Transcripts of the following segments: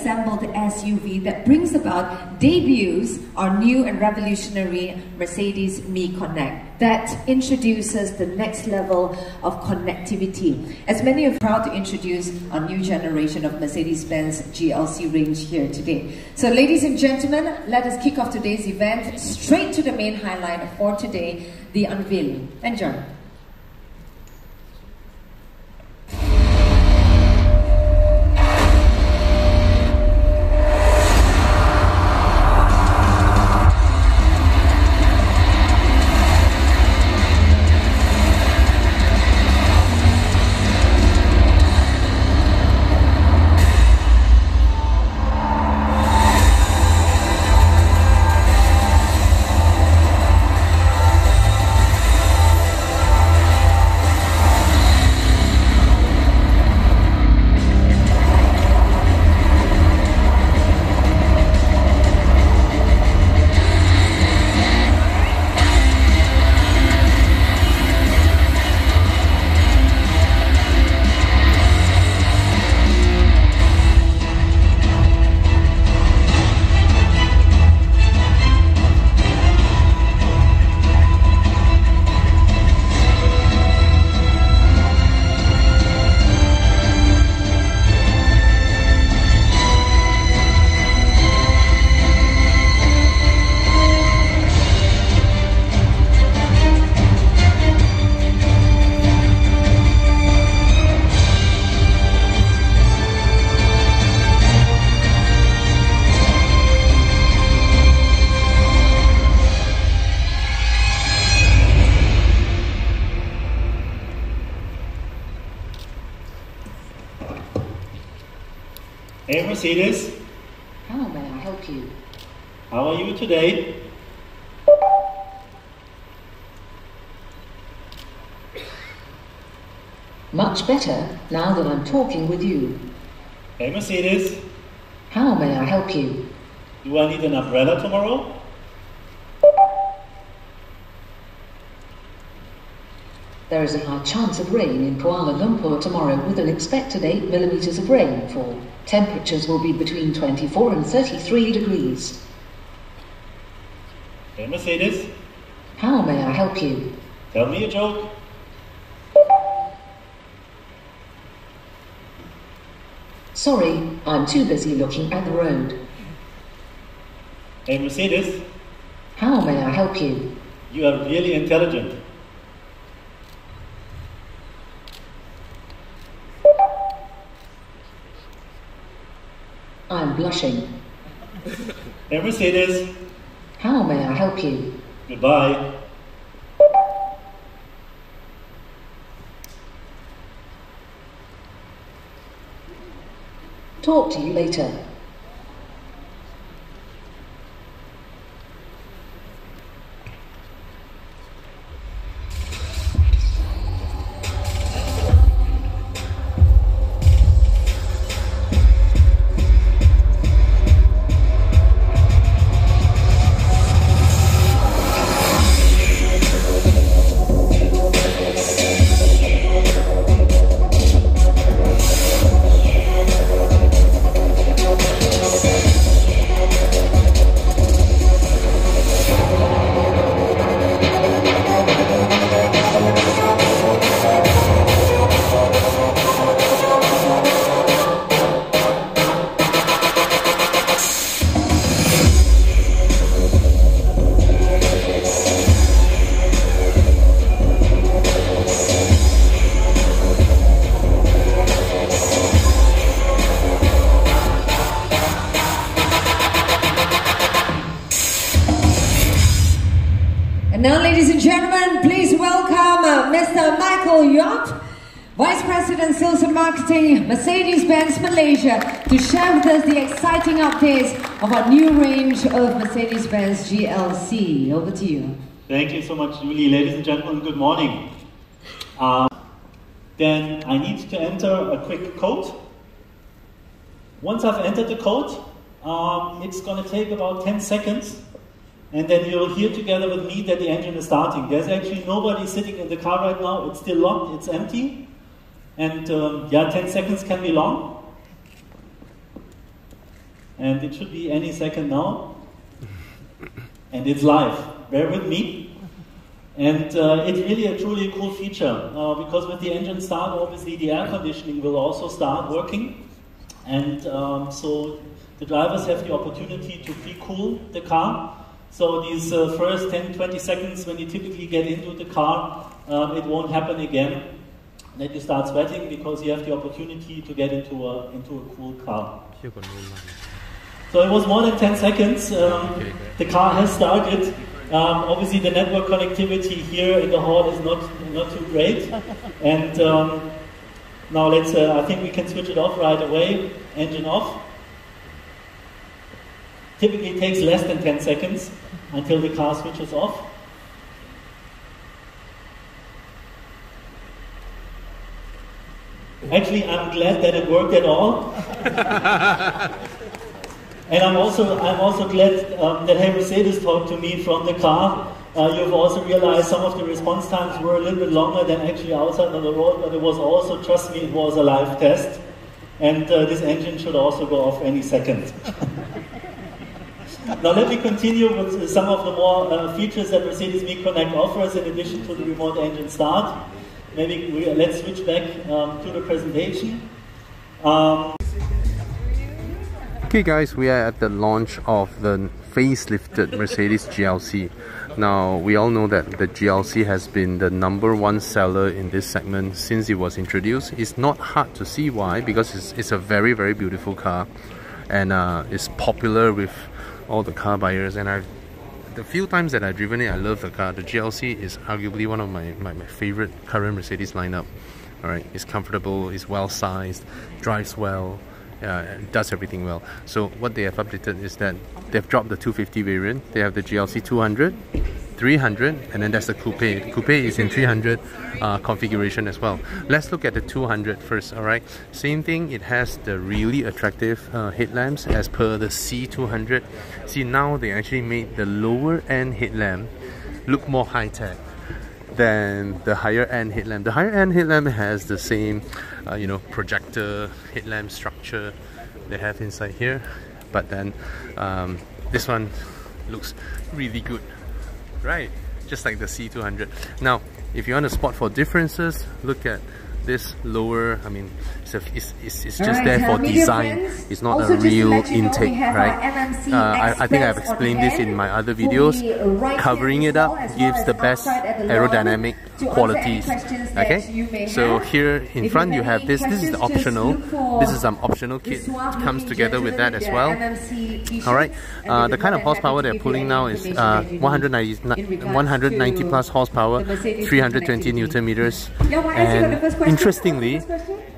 assembled SUV that brings about debuts our new and revolutionary Mercedes Me Connect that introduces the next level of connectivity. As many are proud to introduce our new generation of Mercedes-Benz GLC range here today. So ladies and gentlemen, let us kick off today's event straight to the main highlight for today, the unveiling. Enjoy. Hey Mercedes. How may I help you? How are you today? Much better now that I'm talking with you. Hey Mercedes. How may I help you? Do I need an umbrella tomorrow? There is a high chance of rain in Kuala Lumpur tomorrow with an expected 8 millimeters of rainfall. Temperatures will be between 24 and 33 degrees. Hey Mercedes. How may I help you? Tell me a joke. Sorry, I'm too busy looking at the road. Hey Mercedes. How may I help you? You are really intelligent. I'm blushing. Hey Mercedes. How may I help you? Goodbye. Talk to you later. And now, ladies and gentlemen, please welcome Mr. Michael Yop, Vice President Sales and Marketing, Mercedes-Benz Malaysia, to share with us the exciting updates of our new range of Mercedes-Benz GLC. Over to you. Thank you so much, Julie. Ladies and gentlemen, good morning. Then I need to enter a quick code. Once I've entered the code, it's going to take about 10 seconds. And then you'll hear together with me that the engine is starting. There's actually nobody sitting in the car right now. It's still locked, it's empty. And yeah, 10 seconds can be long. and it should be any second now. And it's live. Bear with me. And it's really a truly cool feature because with the engine start, obviously the air conditioning will also start working. And so the drivers have the opportunity to pre-cool the car. So these first 10-20 seconds when you typically get into the car, it won't happen again that you start sweating because you have the opportunity to get into a cool car. So it was more than 10 seconds. The car has started. Obviously the network connectivity here in the hall is not too great. And now let's, I think we can switch it off right away. Engine off. Typically it takes less than 10 seconds until the car switches off. Actually, I'm glad that it worked at all. And I'm also glad that hey Mercedes talked to me from the car. You've also realized some of the response times were a little bit longer than actually outside on the road, but it was also, trust me, it was a live test. And this engine should also go off any second. Now let me continue with some of the more features that Mercedes me Connect offers in addition to the remote engine start. Maybe let's switch back to the presentation. Okay guys, we are at the launch of the facelifted Mercedes GLC. Now we all know that the GLC has been the #1 seller in this segment since it was introduced. It's not hard to see why, because it's a very beautiful car, and it's popular with all the car buyers. And the few times that I've driven it, I love the car. The GLC is arguably one of my favorite current Mercedes lineup. Alright, it's comfortable, it's well sized, drives well, it does everything well. So what they have updated is that they've dropped the 250 variant. They have the GLC 200, 300, and then that's the coupe. The coupe is in 300 configuration as well. Let's look at the 200 first. Alright, same thing, it has the really attractive headlamps as per the C200. See, now they actually made the lower end headlamp look more high-tech than the higher end headlamp. The higher end headlamp has the same you know, projector headlamp structure they have inside here, but then this one looks really good, right? Just like the C200. Now if you want to spot for differences, look at this lower, I mean, it's just there for design. It's not a real intake, right? I think I've explained this in my other videos. Covering it up gives the best aerodynamic qualities. Okay, so here in front you have this. This is the optional. This is some optional kit. It comes together with that as well. Alright, the kind of horsepower they're pulling now is 190 plus horsepower, 320 Newton meters, and interestingly,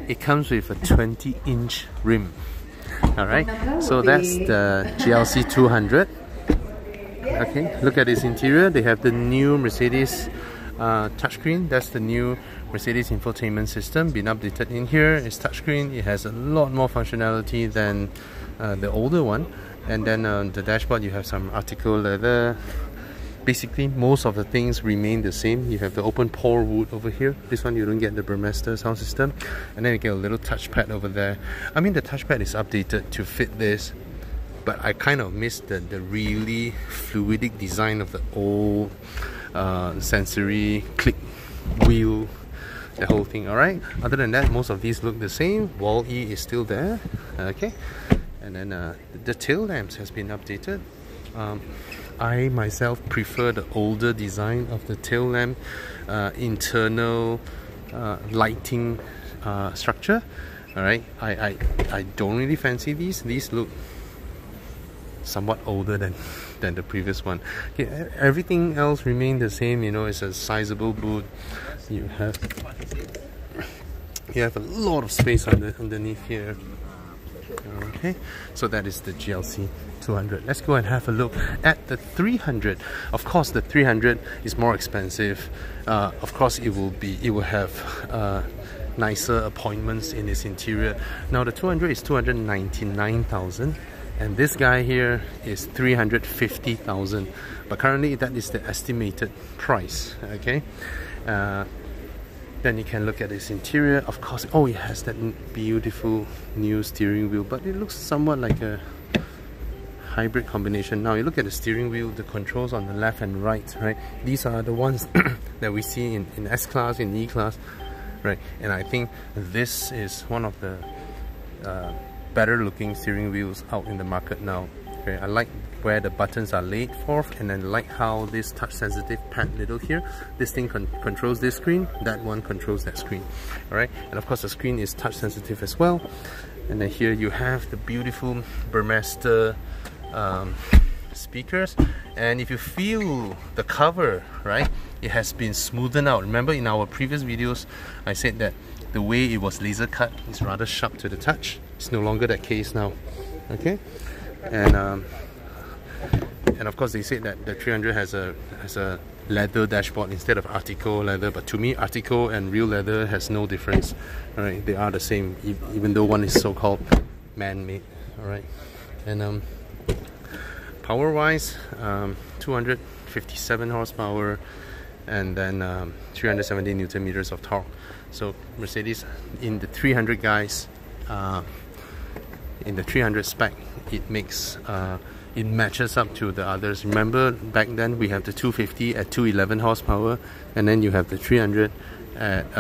it comes with a 20-inch rim. Alright, so that's the GLC 200. Okay, look at its interior. They have the new Mercedes touchscreen. That's the new Mercedes infotainment system, been updated in here. It's touchscreen. It has a lot more functionality than the older one. And then on the dashboard you have some article leather. Basically, most of the things remain the same. You have the open pore wood over here. This one you don't get the Burmester sound system. And then you get a little touchpad over there. I mean, the touchpad is updated to fit this, but I kind of miss the really fluidic design of the old sensory click wheel, the whole thing. Alright, other than that, most of these look the same. Wall E is still there. Okay, and then the tail lamps has been updated. I myself prefer the older design of the tail lamp, internal lighting structure. Alright, I don't really fancy these. These look somewhat older than the previous one. Okay, everything else remained the same. You know, it's a sizable boot. You have a lot of space underneath here. Okay, so that is the GLC 200. Let's go and have a look at the 300. Of course, the 300 is more expensive. Of course, it will have nicer appointments in its interior. Now the 200 is 299,000, and this guy here is 350,000. But currently, that is the estimated price. Okay. Then you can look at its interior. Of course, oh, it has that beautiful new steering wheel, but it looks somewhat like a hybrid combination. Now you look at the steering wheel, the controls on the left and right, right? These are the ones that we see in S-Class, in E-Class, right? And I think this is one of the better looking steering wheels out in the market now. Okay, I like where the buttons are laid forth, and then like how this touch sensitive pad little here, this thing controls this screen, that one controls that screen. Alright, and of course the screen is touch sensitive as well. And then here you have the beautiful Burmester speakers, and if you feel the cover, right, it has been smoothened out. Remember in our previous videos I said that the way it was laser cut is rather sharp to the touch. It's no longer that case now. Okay, and of course they said that the 300 has a leather dashboard instead of Artico leather, but to me Artico and real leather has no difference. Alright, they are the same, even though one is so-called man-made. Alright, and power wise, 257 horsepower and then 370 Newton meters of torque. So Mercedes in the 300 guys, in the 300 spec, it makes it matches up to the others. Remember back then we have the 250 at 211 horsepower, and then you have the 300 at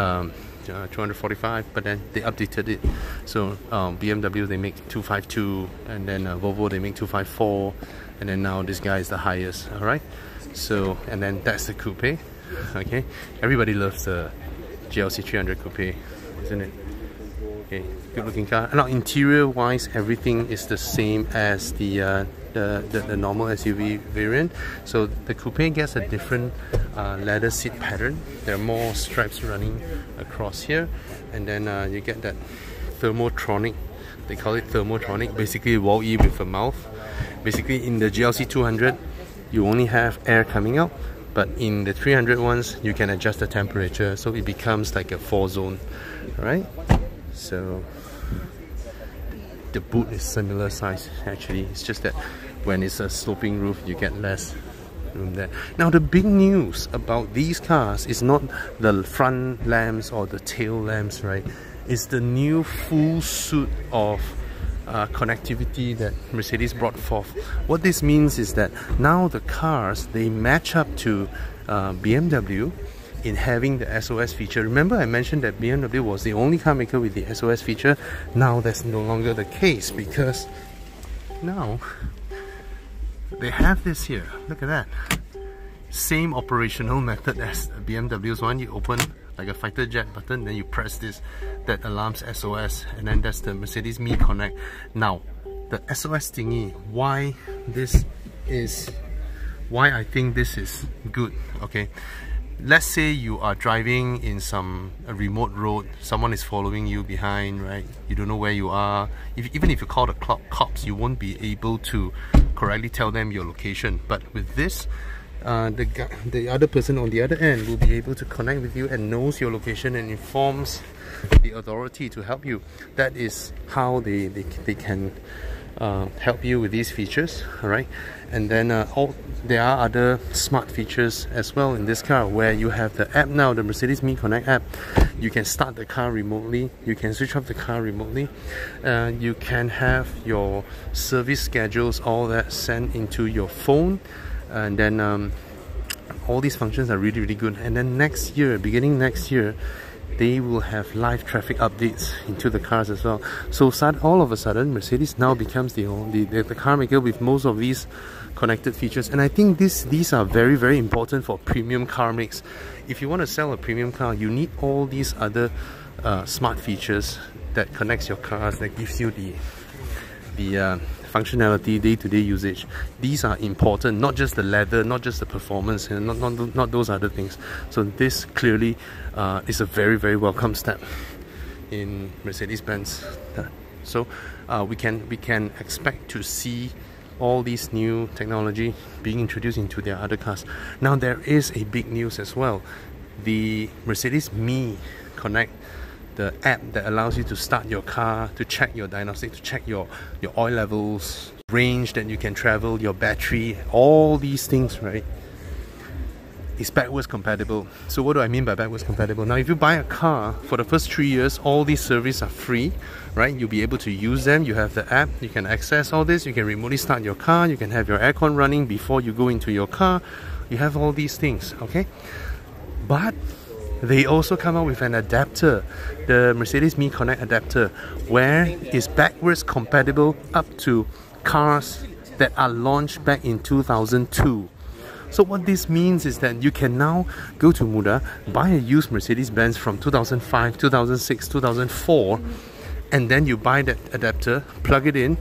245, but then they updated it. So BMW they make 252, and then Volvo they make 254, and then now this guy is the highest. Alright, so and then that's the coupe. Okay, everybody loves the GLC 300 coupe, isn't it? Okay, good looking car. Now interior wise, everything is the same as the normal SUV variant. So the coupe gets a different leather seat pattern. There are more stripes running across here, and then you get that thermotronic. They call it thermotronic. Basically, wall-e with a mouth. Basically, in the GLC 200, you only have air coming out, but in the 300 ones, you can adjust the temperature, so it becomes like a 4-zone. Right? So the boot is similar size actually, it's just that when it's a sloping roof you get less room there. Now the big news about these cars is not the front lamps or the tail lamps, right? It's the new full suite of connectivity that Mercedes brought forth. What this means is that now the cars, they match up to BMW in having the SOS feature. Remember I mentioned that BMW was the only car maker with the SOS feature. Now that's no longer the case, because now they have this here. Look at that. Same operational method as BMW's one. You open like a fighter jet button, then you press this, that alarms SOS, and then that's the Mercedes Me Connect. Now the SOS thingy, why I think this is good. Okay, let's say you are driving in a remote road, someone is following you behind, right? You don't know where you are. Even if you call the cops, you won't be able to correctly tell them your location. But with this, the other person on the other end will be able to connect with you and knows your location and informs the authority to help you. That is how they can help you with these features. Alright, and then there are other smart features as well in this car, where you have the app now, the Mercedes Me Connect app. You can start the car remotely, you can switch off the car remotely, you can have your service schedules, all that sent into your phone, and then all these functions are really good. And then next year, beginning next year, they will have live traffic updates into the cars as well. So all of a sudden, Mercedes now becomes the car maker with most of these connected features. And I think these are very important for premium car makes. If you want to sell a premium car, you need all these other smart features that connects your cars, that gives you the functionality, day-to-day usage. These are important, not just the leather, not just the performance, and not those other things. So this clearly is a very welcome step in Mercedes-Benz. So we can expect to see all these new technology being introduced into their other cars. Now there is a big news as well. The Mercedes Me Connect, the app that allows you to start your car, to check your diagnostic, to check your oil levels, range that you can travel, your battery, all these things, right? is backwards compatible. So what do I mean by backwards compatible? Now if you buy a car, for the first 3 years all these services are free, right? You'll be able to use them. You have the app, you can access all this, you can remotely start your car, you can have your aircon running before you go into your car. You have all these things, okay? But they also come out with an adapter, the Mercedes Me Connect adapter, where it's backwards compatible up to cars that are launched back in 2002. So what this means is that you can now go to Muda, buy a used Mercedes-Benz from 2005, 2006, 2004, and then you buy that adapter, plug it in,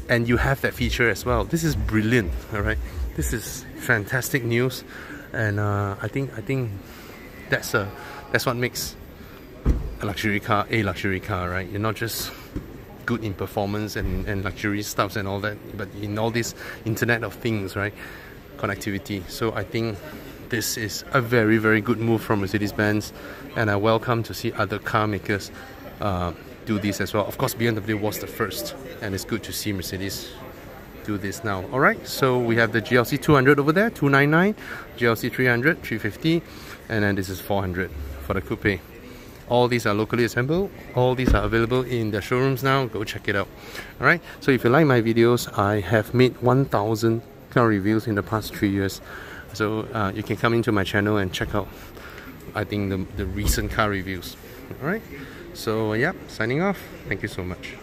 and you have that feature as well. This is brilliant, all right? This is fantastic news, and I think that's what makes a luxury car a luxury car, right? You're not just good in performance and luxury stuffs and all that, but in all this Internet of Things, right? Connectivity. So I think this is a very, very good move from Mercedes-Benz, and I welcome to see other car makers do this as well. Of course, BMW was the first, and it's good to see Mercedes do this now. Alright, so we have the GLC 200 over there, 299, GLC 300, 350, and then this is 400 for the coupe. All these are locally assembled. All these are available in the showrooms now. Go check it out. Alright, so if you like my videos, I have made 1,000 car reviews in the past 3 years. So you can come into my channel and check out, I think, the recent car reviews. Alright, so yeah, signing off. Thank you so much.